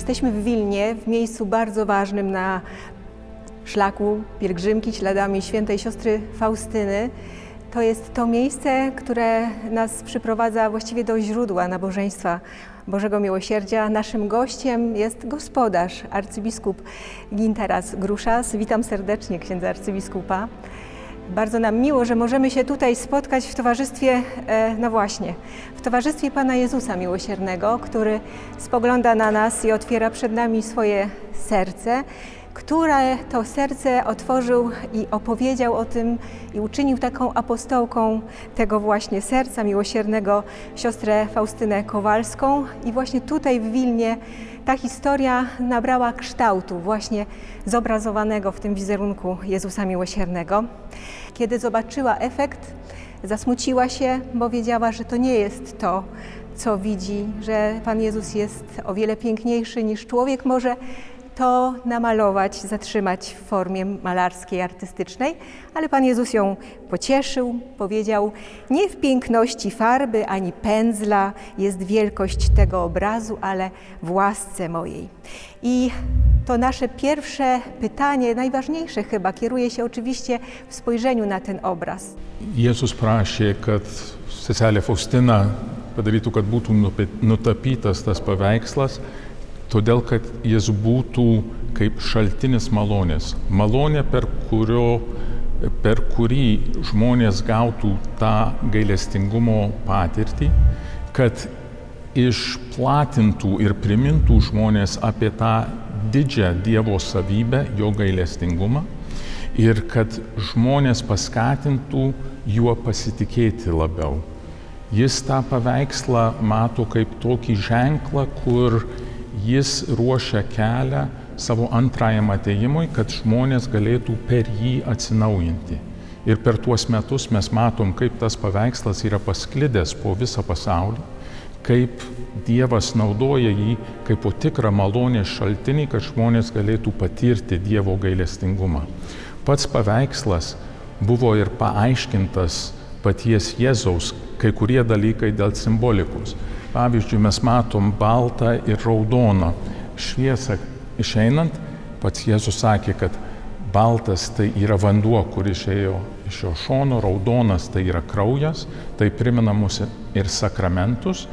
Jesteśmy w Wilnie, w miejscu bardzo ważnym na szlaku pielgrzymki śladami świętej siostry Faustyny. To jest to miejsce, które nas przyprowadza właściwie do źródła nabożeństwa Bożego Miłosierdzia. Naszym gościem jest gospodarz, arcybiskup Gintaras Gruszas. Witam serdecznie księdza arcybiskupa. Bardzo nam miło, że możemy się tutaj spotkać w towarzystwie, w towarzystwie Pana Jezusa Miłosiernego, który spogląda na nas i otwiera przed nami swoje serce, które to serce otworzył i opowiedział o tym i uczynił taką apostołką tego właśnie serca miłosiernego siostrę Faustynę Kowalską. I właśnie tutaj w Wilnie ta historia nabrała kształtu właśnie zobrazowanego w tym wizerunku Jezusa Miłosiernego. Kiedy zobaczyła efekt, zasmuciła się, bo wiedziała, że to nie jest to, co widzi, że Pan Jezus jest o wiele piękniejszy niż człowiek może to namalować, zatrzymać w formie malarskiej, artystycznej, ale Pan Jezus ją pocieszył, powiedział: nie w piękności farby ani pędzla jest wielkość tego obrazu, ale w łasce mojej. I to nasze pierwsze pytanie, najważniejsze chyba, kieruje się oczywiście w spojrzeniu na ten obraz. Jėzus prašė, kad seselė Faustina padarytų, kad būtų nutapytas tas paveikslas, todėl, kad jis būtų kaip šaltinis malonės. Malonė, per kurį žmonės gautų tą gailestingumo patirtį, kad išplatintų ir primintų žmonės apie tą didžią Dievo savybę, jo gailestingumą, ir kad žmonės paskatintų juo pasitikėti labiau. Jis tą paveikslą mato kaip tokį ženklą, kur jis ruošia kelią savo antrajam atėjimui, kad žmonės galėtų per jį atsinaujinti. Ir per tuos metus mes matom, kaip tas paveikslas yra pasklidęs po visą pasaulį, kaip Dievas naudoja jį kaip po tikrą malonės šaltinį, kad žmonės galėtų patirti Dievo gailestingumą. Pats paveikslas buvo ir paaiškintas paties Jėzaus, kai kurie dalykai dėl simbolikos. Pavyzdžiui, mes matom baltą ir raudoną šviesą išeinant. Pats Jėzus sakė, kad baltas tai yra vanduo, kuris išėjo iš jo šono, raudonas tai yra kraujas, tai primena mūsų ir sakramentus,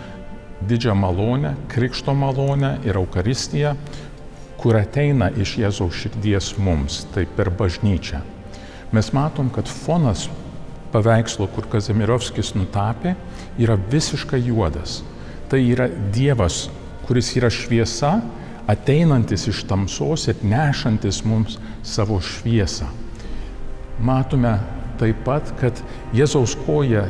didžią malonę, krikšto malonę ir Eucharistiją, kur ateina iš Jėzaus širdies mums, tai per bažnyčią. Mes matom, kad fonas paveikslo, kur Kazimirovskis nutapė, yra visiškai juodas. Tai yra Dievas, kuris yra šviesa, ateinantis iš tamsos ir nešantis mums savo šviesą. Matome taip pat, kad Jėzaus koja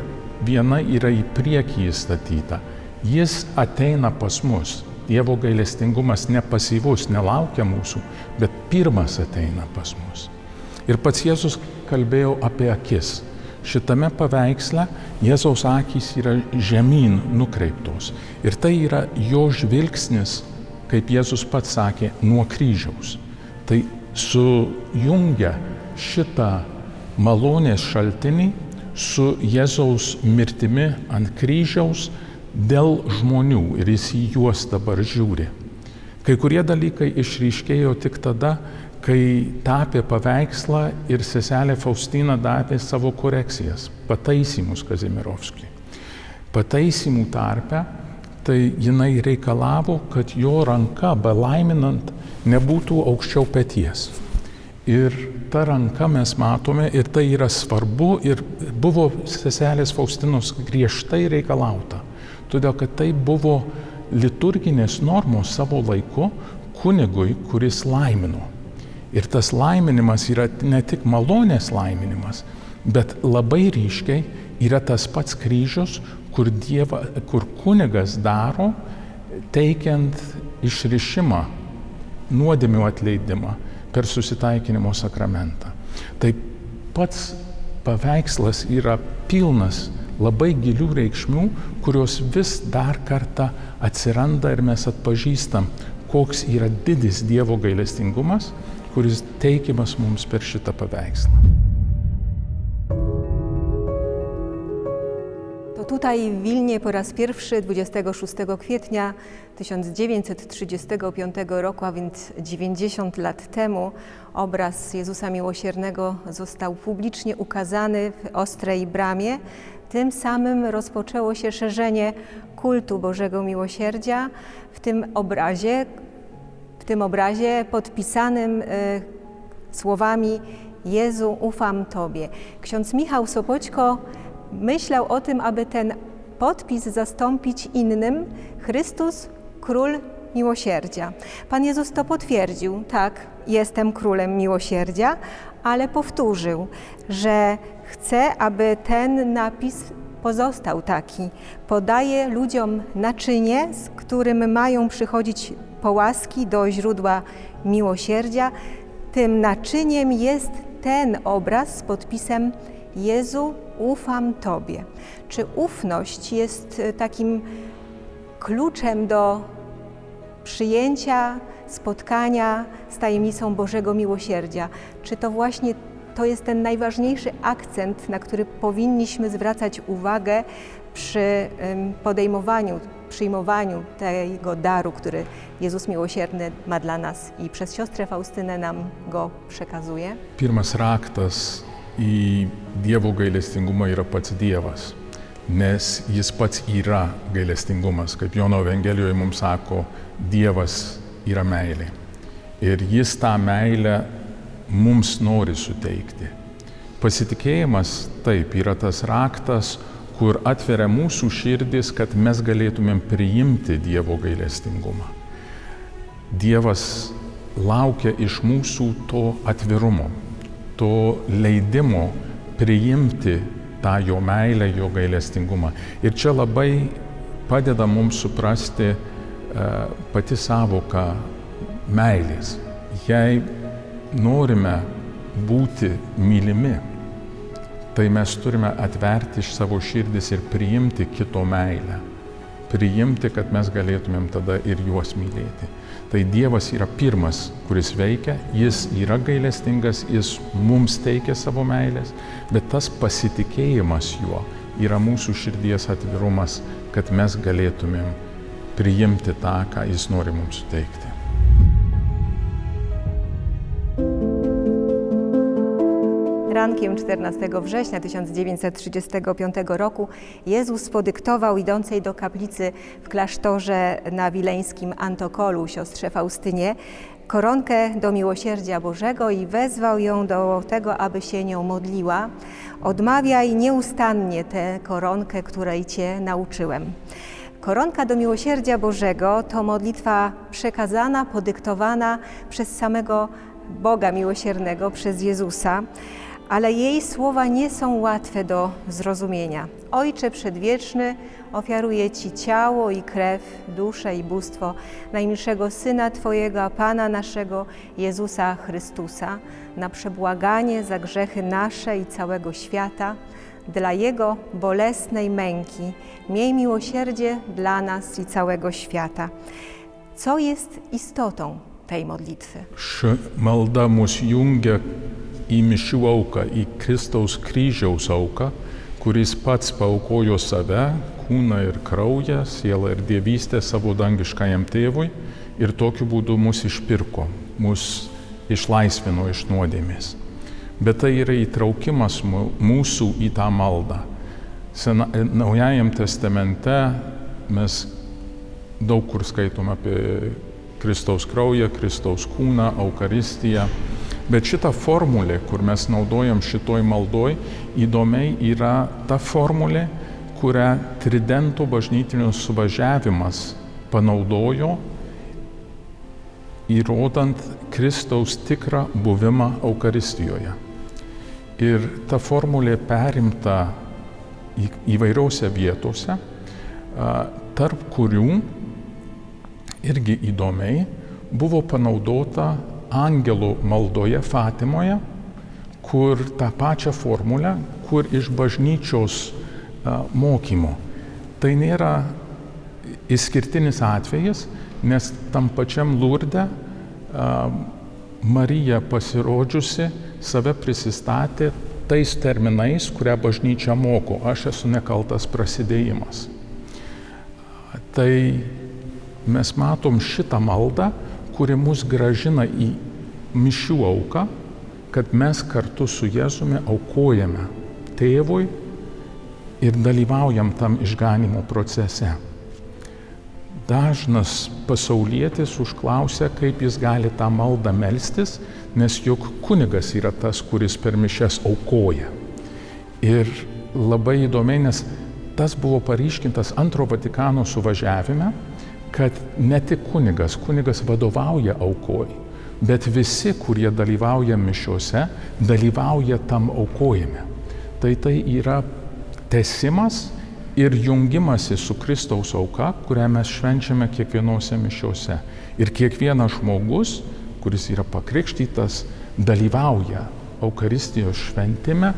viena yra į priekį įstatyta. Jis ateina pas mus. Dievo gailestingumas nepasyvus, nelaukia mūsų, bet pirmas ateina pas mus. Ir pats Jėzus kalbėjo apie akis. Šitame paveiksle Jėzaus akys yra žemyn nukreiptos. Ir tai yra jo žvilgsnis, kaip Jėzus pats sakė, nuo kryžiaus. Tai sujungia šitą malonės šaltinį su Jėzaus mirtimi ant kryžiaus dėl žmonių ir jis į juos dabar žiūri. Kai kurie dalykai išryškėjo tik tada, kai tapė paveikslą ir seselė Faustina davė savo korekcijas, pataisymus Kazimirovskiui. Pataisimų tarpe, tai jinai reikalavo, kad jo ranka belaiminant nebūtų aukščiau peties. Ir ta ranka mes matome, ir tai yra svarbu, ir buvo seselės Faustinos griežtai reikalauta. Todėl, kad tai buvo liturginės normos savo laiku kunigui, kuris laimino. Ir tas laiminimas yra ne tik malonės laiminimas, bet labai ryškiai yra tas pats kryžius, kur kunigas daro, teikiant išrišimą, nuodėmių atleidimą per susitaikinimo sakramentą. Tai pats paveikslas yra pilnas labai gilių reikšmių, kurios vis dar kartą atsiranda ir mes atpažįstam, koks yra didis Dievo gailestingumas, kuris teikiamas mums per šitą paveikslą. To tutaj w Wilnie po raz pierwszy 26 kwietnia 1935 roku, a więc 90 lat temu, obraz Jezusa Miłosiernego został publicznie ukazany w Ostrej Bramie. Tym samym rozpoczęło się szerzenie kultu Bożego Miłosierdzia w tym obrazie podpisanym słowami: Jezu, ufam Tobie. Ksiądz Michał Sopoćko myślał o tym, aby ten podpis zastąpić innym: Chrystus, Król Miłosierdzia. Pan Jezus to potwierdził: tak, jestem Królem Miłosierdzia, ale powtórzył, że chce, aby ten napis pozostał taki. Podaje ludziom naczynie, z którym mają przychodzić po łaski do źródła miłosierdzia. Tym naczyniem jest ten obraz z podpisem: Jezu, ufam Tobie. Czy ufność jest takim kluczem do przyjęcia, spotkania z tajemnicą Bożego Miłosierdzia? Czy to właśnie to jest ten najważniejszy akcent, na który powinniśmy zwracać uwagę przy podejmowaniu, przyjmowaniu tego daru, który Jezus Miłosierny ma dla nas i przez siostrę Faustynę nam go przekazuje? Pirmas raktas į Dievo gailestingumą yra pats Dievas, nes jis pats yra gailestingumas. Kaip Jono Evangelijoje mums sako, Dievas yra meilė. Ir jis tą meilę mums nori suteikti. Pasitikėjimas taip yra tas raktas, kur atveria mūsų širdis, kad mes galėtumėm priimti Dievo gailestingumą. Dievas laukia iš mūsų to atvirumo, to leidimo priimti tą jo meilę, jo gailestingumą. Ir čia labai padeda mums suprasti pati savoka meilės. Jei norime būti mylimi, tai mes turime atverti iš savo širdis ir priimti kito meilę. Priimti, kad mes galėtumėm tada ir juos mylėti. Tai Dievas yra pirmas, kuris veikia, jis yra gailestingas, jis mums teikia savo meilės, bet tas pasitikėjimas juo yra mūsų širdies atvirumas, kad mes galėtumėm priimti tą, ką jis nori mums suteikti. Rankiem 14 września 1935 roku Jezus podyktował idącej do kaplicy w klasztorze na wileńskim Antokolu siostrze Faustynie koronkę do miłosierdzia Bożego i wezwał ją do tego, aby się nią modliła. Odmawiaj nieustannie tę koronkę, której Cię nauczyłem. Koronka do miłosierdzia Bożego to modlitwa przekazana, podyktowana przez samego Boga Miłosiernego, przez Jezusa, ale jej słowa nie są łatwe do zrozumienia. Ojcze Przedwieczny, ofiaruję Ci ciało i krew, duszę i bóstwo najmilszego Syna Twojego, a Pana naszego Jezusa Chrystusa, na przebłaganie za grzechy nasze i całego świata, dla Jego bolesnej męki. Miej miłosierdzie dla nas i całego świata. Co jest istotą tej modlitwy? Ši malda mus jungia į mišių auką, į Kristaus kryžiaus auką, kuris pats paaukojo save, kūną ir kraują, sielą ir dievystę savo dangiškajam tėvui ir tokiu būdu mus išpirko, mus išlaisvino iš nuodėmės. Bet tai yra įtraukimas mūsų į tą maldą. Naujajam testamente mes daug kur skaitom apie Kristaus kraują, Kristaus kūną, Eucharistiją. Bet šita formulė, kur mes naudojam šitoj maldoj, įdomiai yra ta formulė, kurią Tridento bažnytinis suvažiavimas panaudojo, įrodant Kristaus tikrą buvimą Eucharistijoje. Ir ta formulė perimta įvairiose vietose, tarp kurių irgi įdomiai buvo panaudota angelų maldoje Fatimoje, kur tą pačią formulę, kur iš bažnyčios mokymo. Tai nėra išskirtinis atvejis, nes tam pačiam Lurde Marija pasirodžiusi save prisistatė tais terminais, kurią bažnyčia moko, aš esu nekaltas prasidėjimas. Tai mes matom šitą maldą, kuri mus gražina į mišių auką, kad mes kartu su Jėzumi aukojame Tėvui ir dalyvaujam tam išganimo procese. Dažnas pasaulietis užklausia, kaip jis gali tą maldą melstis, nes juk kunigas yra tas, kuris per mišias aukoja. Ir labai įdomiai, nes tas buvo paryškintas Antro Vatikano suvažiavime, kad ne tik kunigas vadovauja aukoj, bet visi, kurie dalyvauja mišiuose, dalyvauja tam aukojime. Tai yra tęsimas ir jungimasi su Kristaus auka, kurią mes švenčiame kiekvienose mišiuose. Ir kiekvienas žmogus, kuris yra pakrikštytas, dalyvauja Eucharistijos šventime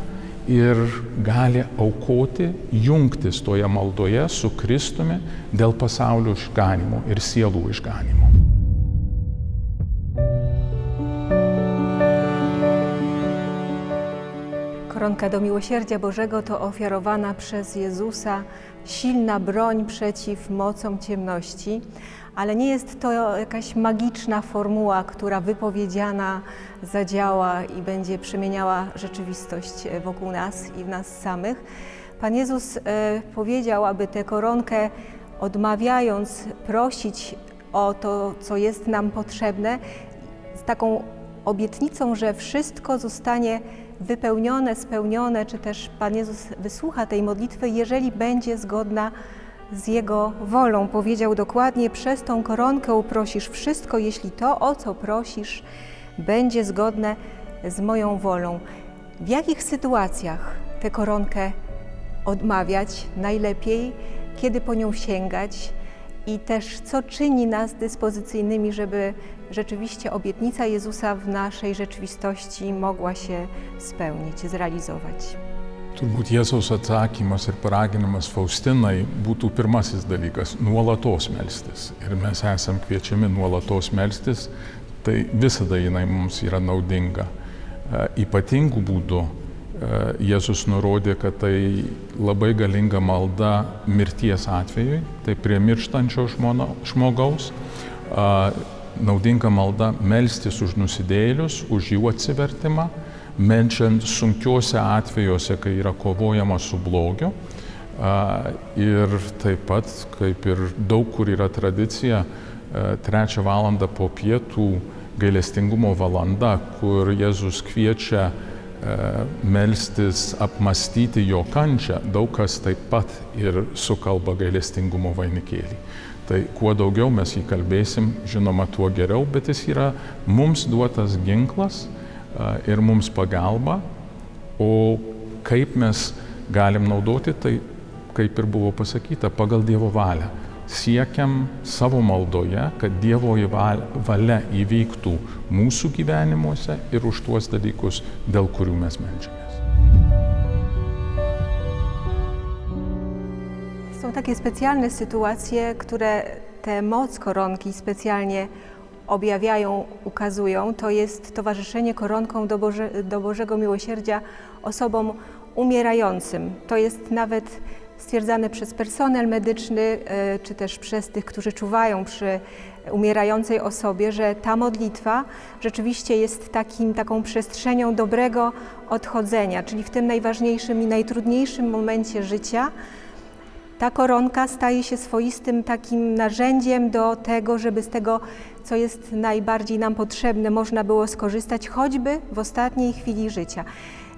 ir gali aukoti, jungtis toje maldoje su Kristumi dėl pasaulio išganimo ir sielų išganimo. Koronka do Miłosierdzia Bożego to ofiarowana przez Jezusa silna broń przeciw mocom ciemności, ale nie jest to jakaś magiczna formuła, która wypowiedziana zadziała i będzie przemieniała rzeczywistość wokół nas i w nas samych. Pan Jezus powiedział, aby tę koronkę odmawiając prosić o to, co jest nam potrzebne, z taką obietnicą, że wszystko zostanie wypełnione, spełnione, czy też Pan Jezus wysłucha tej modlitwy, jeżeli będzie zgodna z Jego wolą. Powiedział dokładnie, przez tą koronkę uprosisz wszystko, jeśli to, o co prosisz, będzie zgodne z moją wolą. W jakich sytuacjach tę koronkę odmawiać najlepiej, kiedy po nią sięgać i też co czyni nas dyspozycyjnymi, żeby rzeczywiście obietnica Jezusa w naszej rzeczywistości mogła się spełnić, zrealizować. Turbūt Jėzaus atsakymas ir paraginimas Faustinai būtų pirmasis dalykas – nuolatos melstis. Ir mes esam kviečiami nuolatos melstis, tai visada jinai mums yra naudinga. Ypatingų būdų Jėzus nurodė, kad tai labai galinga malda mirties atvejui, tai prie mirštančio žmogaus, naudinga malda melstis už nusidėjėlius, už jų atsivertimą, meldžiant sunkiuose atvejuose, kai yra kovojama su blogiu. Ir taip pat, kaip ir daug kur yra tradicija, 3 valandą po pietų gailestingumo valanda, kur Jėzus kviečia melstis, apmąstyti jo kančią, daug kas taip pat ir sukalba gailestingumo vainikėlį. Tai kuo daugiau mes jį kalbėsim, žinoma, tuo geriau, bet jis yra mums duotas ginklas ir mums pagalba, o kaip mes galim naudoti, tai kaip ir buvo pasakyta, pagal Dievo valią. Siekiam savo maldoje, kad Dievo valia įvyktų mūsų gyvenimuose ir už tuos dalykus, dėl kurių mes meldžiamės. Są takie specjalne sytuacje, które tę moc koronki specjalnie objawiają, ukazują. To jest towarzyszenie koronką do Bożego Miłosierdzia osobom umierającym. To jest nawet stwierdzane przez personel medyczny, czy też przez tych, którzy czuwają przy umierającej osobie, że ta modlitwa rzeczywiście jest taką przestrzenią dobrego odchodzenia, czyli w tym najważniejszym i najtrudniejszym momencie życia ta koronka staje się swoistym takim narzędziem do tego, żeby z tego, co jest najbardziej nam potrzebne, można było skorzystać choćby w ostatniej chwili życia.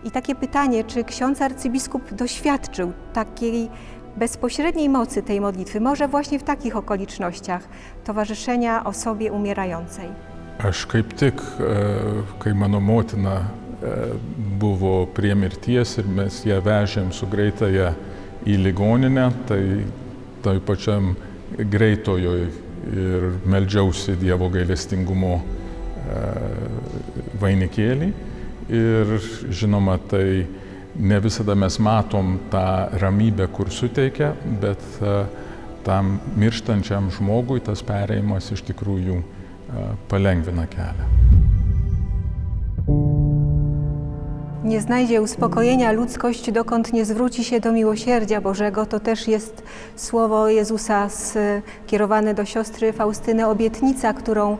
I takie pytanie, czy ksiądz arcybiskup doświadczył takiej bezpośredniej mocy tej modlitwy, może właśnie w takich okolicznościach towarzyszenia osobie umierającej? Aš kaip tik, kai mano motina buvo prie mirties ir mes ją vežėm su greitąja į ligoninę, tai toj pačiam greitojoj ir meldžiausi Dievo gailestingumo vainikėlį. Ir žinoma, tai ne visada mes matom tą ramybę, kur suteikia, bet tam mirštančiam žmogui tas perėjimas iš tikrųjų palengvina kelią. nie znajdzie uspokojenia ludzkość, dokąd nie zwróci się do miłosierdzia Bożego. To też jest słowo Jezusa kierowane do siostry Faustyny, obietnica, którą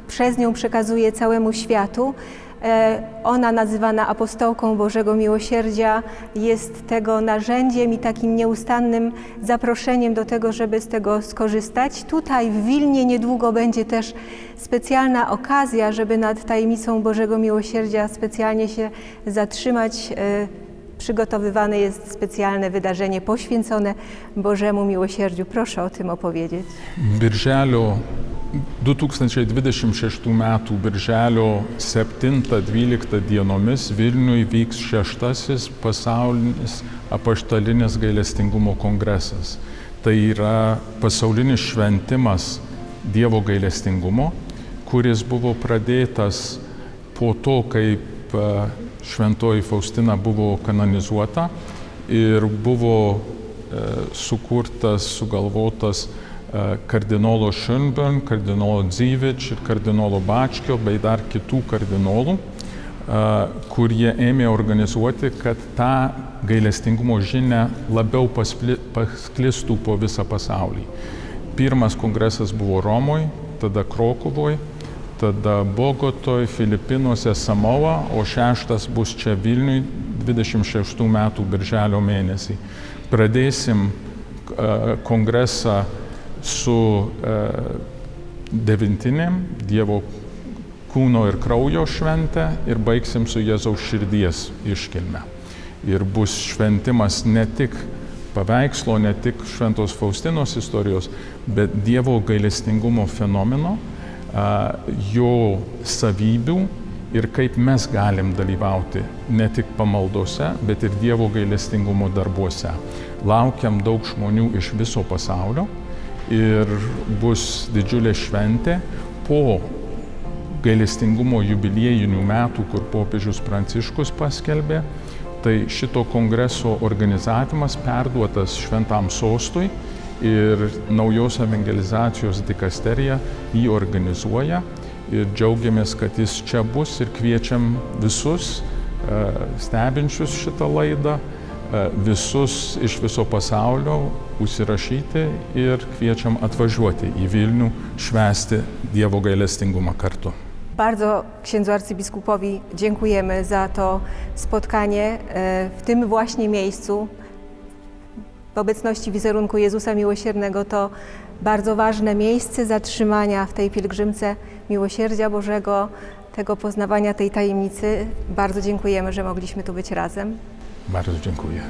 przez nią przekazuje całemu światu. Ona, nazywana apostołką Bożego Miłosierdzia, jest tego narzędziem i takim nieustannym zaproszeniem do tego, żeby z tego skorzystać. Tutaj w Wilnie niedługo będzie też specjalna okazja, żeby nad tajemnicą Bożego Miłosierdzia specjalnie się zatrzymać. Przygotowywane jest specjalne wydarzenie poświęcone Bożemu Miłosierdziu. Proszę o tym opowiedzieć. Birželio 2026 m. birželio 7-12 dienomis Vilniuje vyks 6. pasaulinis apaštalinis gailestingumo kongresas. Tai yra pasaulinis šventimas Dievo gailestingumo, kuris buvo pradėtas po to, kaip šventoji Faustina buvo kanonizuota ir buvo sugalvotas kardinolo Schönborn, kardinolo Dzivič ir kardinolo Bačkio bei dar kitų kardinolų, kurie ėmė organizuoti, kad ta gailestingumo žinia labiau pasklistų po visą pasaulį. Pirmas kongresas buvo Romoje, tada Krokuvoje, tada Bogotoje, Filipinuose, Samoa, o 6. bus čia Vilniuje 26 metų birželio mėnesį. Pradėsim kongresą su devintinėm Dievo kūno ir kraujo švente ir baigsim su Jėzaus širdies iškilme. Ir bus šventimas ne tik paveikslo, ne tik šventos Faustinos istorijos, bet Dievo gailestingumo fenomeno, jo savybių ir kaip mes galim dalyvauti ne tik pamaldose, bet ir Dievo gailestingumo darbuose. Laukiam daug žmonių iš viso pasaulio ir bus didžiulė šventė po gailestingumo jubiliejinių metų, kur popiežius Pranciškus paskelbė. Tai šito kongreso organizavimas perduotas Šventam sostui ir naujos evangelizacijos dikasterija jį organizuoja. Ir džiaugiamės, kad jis čia bus ir kviečiam visus stebinčius šitą laidą, visus iš viso pasaulio užsirašyti ir kviečiam atvažiuoti į Vilnių švęsti Dievo gailestingumą kartu. Bardzo księdzu arcybiskupowi dziękujemy za to spotkanie w tym właśnie miejscu. W obecności wizerunku Jezusa Miłosiernego to bardzo ważne miejsce zatrzymania w tej pielgrzymce Miłosierdzia Bożego, tego poznawania tej tajemnicy. Bardzo dziękujemy, że mogliśmy tu być razem. Bardzo dziękuję.